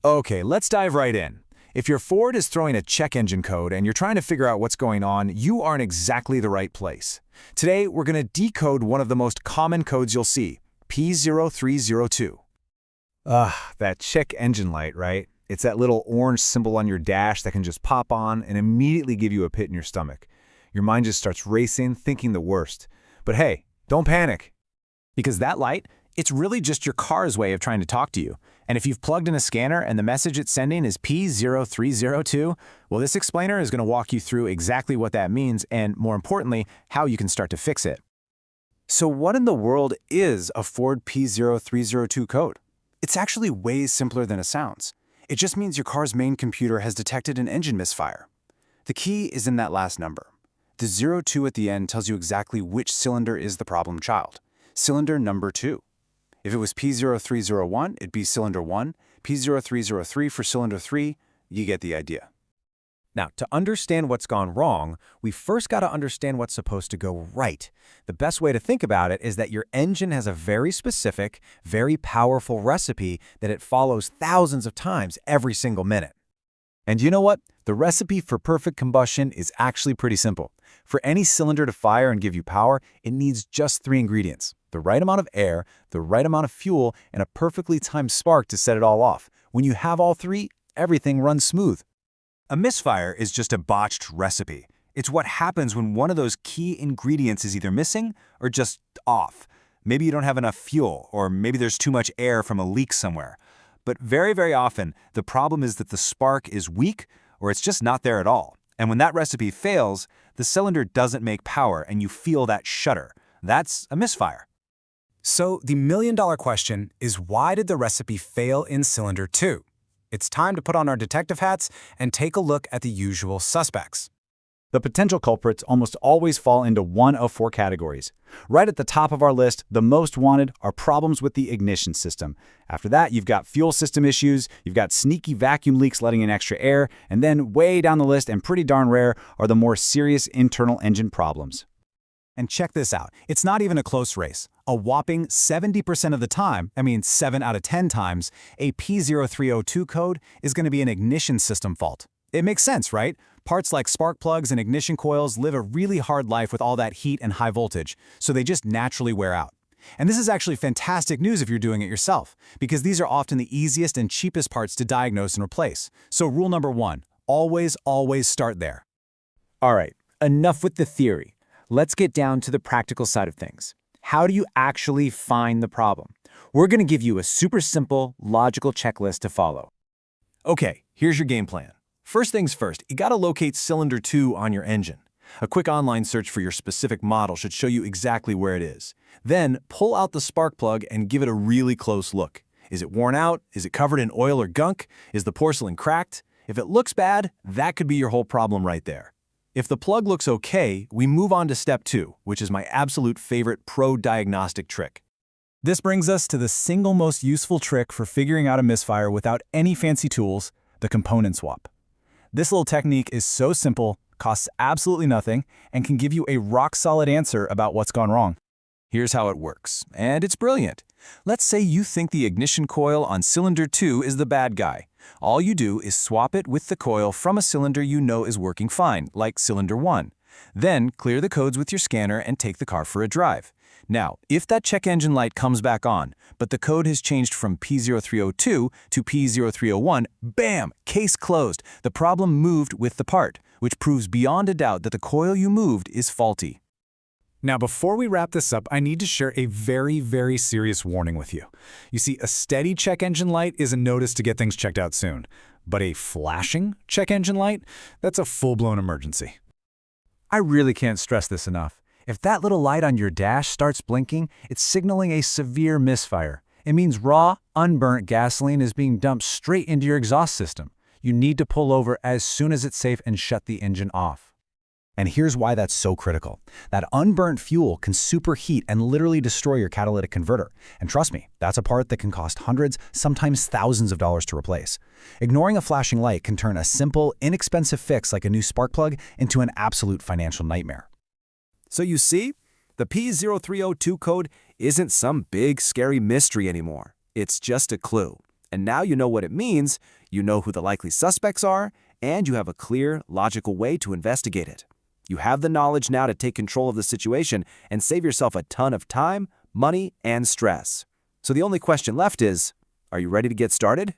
Okay, let's dive right in. If your Ford is throwing a check engine code and you're trying to figure out what's going on, you are in exactly the right place. Today, we're going to decode one of the most common codes you'll see, P0302. That check engine light, right? It's that little orange symbol on your dash that can just pop on and immediately give you a pit in your stomach. Your mind just starts racing, thinking the worst. But hey, don't panic. Because that light, it's really just your car's way of trying to talk to you. And if you've plugged in a scanner and the message it's sending is P0302, well, this explainer is going to walk you through exactly what that means and, more importantly, how you can start to fix it. So what in the world is a Ford P0302 code? It's actually way simpler than it sounds. It just means your car's main computer has detected an engine misfire. The key is in that last number. The 02 at the end tells you exactly which cylinder is the problem child. Cylinder number 2. If it was P0301, it'd be cylinder 1, P0303 for cylinder 3, you get the idea. Now, to understand what's gone wrong, we first got to understand what's supposed to go right. The best way to think about it is that your engine has a very specific, very powerful recipe that it follows thousands of times every single minute. And you know what? The recipe for perfect combustion is actually pretty simple. For any cylinder to fire and give you power, it needs just 3 ingredients: the right amount of air, the right amount of fuel, and a perfectly timed spark to set it all off. When you have all 3, everything runs smooth. A misfire is just a botched recipe. It's what happens when one of those key ingredients is either missing or just off. Maybe you don't have enough fuel, or maybe there's too much air from a leak somewhere. But very, very often, the problem is that the spark is weak or it's just not there at all. And when that recipe fails, the cylinder doesn't make power and you feel that shudder. That's a misfire. So the million-dollar question is, why did the recipe fail in cylinder 2? It's time to put on our detective hats and take a look at the usual suspects. The potential culprits almost always fall into one of 4 categories. Right at the top of our list, the most wanted are problems with the ignition system. After that, you've got fuel system issues, you've got sneaky vacuum leaks letting in extra air, and then way down the list, and pretty darn rare, are the more serious internal engine problems. And check this out. It's not even a close race. A whopping 70% of the time, 7 out of 10 times, a P0302 code is going to be an ignition system fault. It makes sense, right? Parts like spark plugs and ignition coils live a really hard life with all that heat and high voltage, so they just naturally wear out. And this is actually fantastic news if you're doing it yourself, because these are often the easiest and cheapest parts to diagnose and replace. So rule number 1, always start there. All right, enough with the theory. Let's get down to the practical side of things. How do you actually find the problem? We're going to give you a super simple, logical checklist to follow. Okay, here's your game plan. First things first, you gotta locate cylinder 2 on your engine. A quick online search for your specific model should show you exactly where it is. Then, pull out the spark plug and give it a really close look. Is it worn out? Is it covered in oil or gunk? Is the porcelain cracked? If it looks bad, that could be your whole problem right there. If the plug looks okay, we move on to step 2, which is my absolute favorite pro-diagnostic trick. This brings us to the single most useful trick for figuring out a misfire without any fancy tools, the component swap. This little technique is so simple, costs absolutely nothing, and can give you a rock-solid answer about what's gone wrong. Here's how it works, and it's brilliant. Let's say you think the ignition coil on cylinder 2 is the bad guy. All you do is swap it with the coil from a cylinder you know is working fine, like cylinder 1. Then clear the codes with your scanner and take the car for a drive. Now, if that check engine light comes back on, but the code has changed from P0302 to P0301, bam, case closed. The problem moved with the part, which proves beyond a doubt that the coil you moved is faulty. Now, before we wrap this up, I need to share a very, very serious warning with you. You see, a steady check engine light is a notice to get things checked out soon. But a flashing check engine light, that's a full-blown emergency. I really can't stress this enough. If that little light on your dash starts blinking, it's signaling a severe misfire. It means raw, unburnt gasoline is being dumped straight into your exhaust system. You need to pull over as soon as it's safe and shut the engine off. And here's why that's so critical. That unburnt fuel can superheat and literally destroy your catalytic converter. And trust me, that's a part that can cost hundreds, sometimes thousands of dollars to replace. Ignoring a flashing light can turn a simple, inexpensive fix like a new spark plug into an absolute financial nightmare. So you see, the P0302 code isn't some big, scary mystery anymore. It's just a clue. And now you know what it means, you know who the likely suspects are, and you have a clear, logical way to investigate it. You have the knowledge now to take control of the situation and save yourself a ton of time, money, and stress. So the only question left is, are you ready to get started?